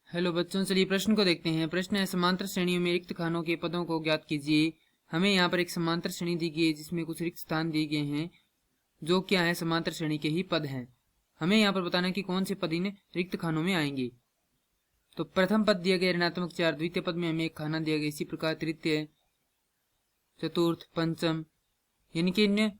Hello बच्चों, चलिए प्रश्न को देखते हैं। प्रश्न है, समांतर श्रेणियों में रिक्त खानों के पदों को ज्ञात कीजिए। हमें यहाँ पर एक समांतर श्रेणी दी गई है जिसमें कुछ रिक्त स्थान दिए गए हैं जो क्या है, समांतर श्रेणी के ही पद हैं। हमें यहाँ पर बताना है कि कौन से पद इन रिक्त खानों में आएंगे। तो प्रथम पद दिया गया ऋणात्मक 4, द्वितीय पद में हमें एक खाना दिया गया, इसी प्रकार तृतीय, चतुर्थ, पंचम, यानी कि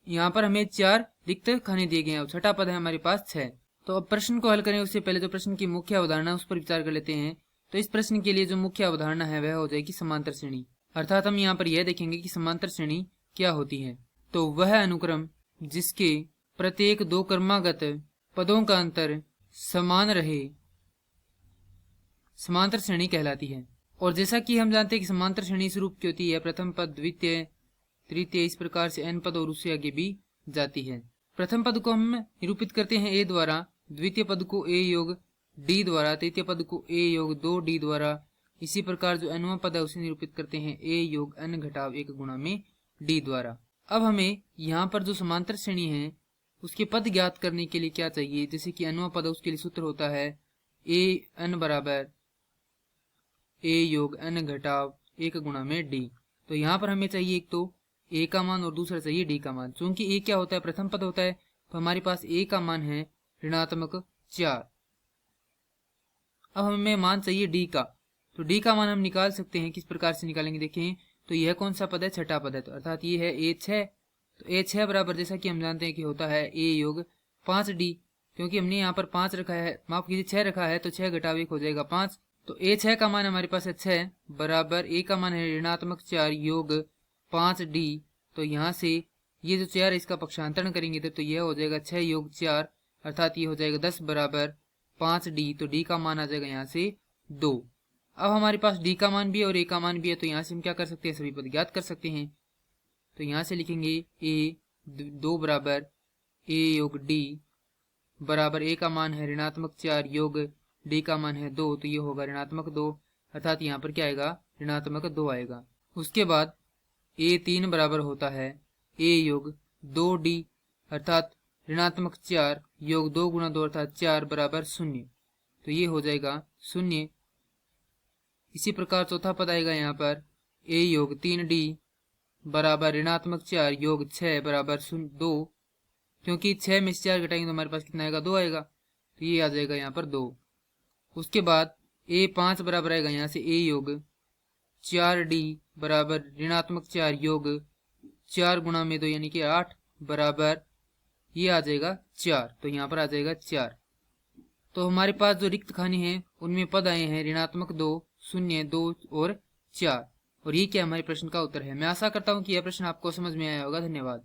यहाँ पर हमें 4 रिक्त खाने दिए गए हैं। छठा पद है हमारे पास 6। तो अब प्रश्न को हल करें उससे पहले जो प्रश्न की मुख्य अवधारणा उस पर विचार कर लेते हैं। तो इस प्रश्न के लिए जो मुख्य अवधारणा है वह हो जाएगी समांतर श्रेणी। अर्थात हम यहाँ पर यह देखेंगे कि समांतर श्रेणी क्या होती है। तो वह अनुक्रम जिसके प्रत्येक दो क्रमागत पदों का अंतर समान रहे समांतर श्रेणी कहलाती है। और जैसा कि हम जानते हैं कि समांतर श्रेणी इस रूप की होती है, प्रथम पद, द्वितीय, तृतीय, इस प्रकार से n पद और उससे आगे भी जाती है। प्रथम पद को हम निरूपित करते हैं a द्वारा, द्वितीय पद को a योग d द्वारा, तृतीय पद को a योग 2d द्वारा। इसी प्रकार जो nवां पद है उसे निरूपित करते हैं a योग n घटाव 1 गुणा में d द्वारा। अब हमें यहाँ पर जो समांतर श्रेणी है उसके पद ज्ञात करने के लिए क्या चाहिए, जैसे कि nवां पद है उसके लिए सूत्र होता है a n बराबर a योग n घटाव 1 गुणा में d। तो यहाँ पर हमें चाहिए एक तो a का मान और दूसरा चाहिए d का मान। चूंकि a क्या होता है, प्रथम पद होता है, तो हमारे पास a का मान है ऋणात्मक 4। अब हमें मान चाहिए d का, तो d का मान हम निकाल सकते हैं। किस प्रकार से निकालेंगे देखें। तो यह कौन सा पद है, छठा पद है, तो अर्थात ये है a6। तो a6 बराबर, जैसा कि हम जानते हैं कि होता है a योग 5d। क्योंकि हमने यहाँ पर 5 रखा है, माफ कीजिए 6 रखा है, तो 6 घटाव 1 हो जाएगा 5। तो a6 का मान हमारे पास है 6 बराबर a का मान है ऋणात्मक 4 योग 5d। तो यहाँ से ये जो 4 है इसका पक्षांतरण करेंगे तो यह हो जाएगा 6 योग 4, अर्थात ये हो जाएगा 10 बराबर 5d। तो d का मान आ जाएगा यहाँ से 2। अब हमारे पास d का मान भी है और a का मान भी है, तो यहाँ से हम क्या कर सकते हैं, सभी पद ज्ञात कर सकते हैं। तो यहाँ से लिखेंगे a 2 बराबर a योग d बराबर a का मान है ऋणात्मक 4 योग d का मान है 2, तो ये होगा ऋणात्मक 2, अर्थात यहाँ पर क्या आएगा, ऋणात्मक 2 आएगा। उसके बाद a3 बराबर होता है a योग 2d, अर्थात ऋणात्मक 4 योग 2 गुणा 2 अर्थात 4 बराबर 0, तो ये हो जाएगा 0। इसी प्रकार चौथा पद आएगा यहाँ पर a योग 3d बराबर ऋणात्मक 4 योग 6 बराबर 2, क्योंकि 6 में से 4 घटाएंगे तो हमारे पास कितना आएगा, 2 आएगा, तो ये आ जाएगा यहाँ पर 2। उसके बाद a5 बराबर आएगा यहाँ से a योग 4d बराबर ऋणात्मक 4 योग 4 गुणा में 2 यानी कि 8 बराबर ये आ जाएगा 4, तो यहाँ पर आ जाएगा 4। तो हमारे पास जो रिक्त खाने हैं उनमें पद आए हैं ऋणात्मक 2, 0, 2 और 4, और ये क्या हमारे प्रश्न का उत्तर है। मैं आशा करता हूँ कि यह प्रश्न आपको समझ में आया होगा। धन्यवाद।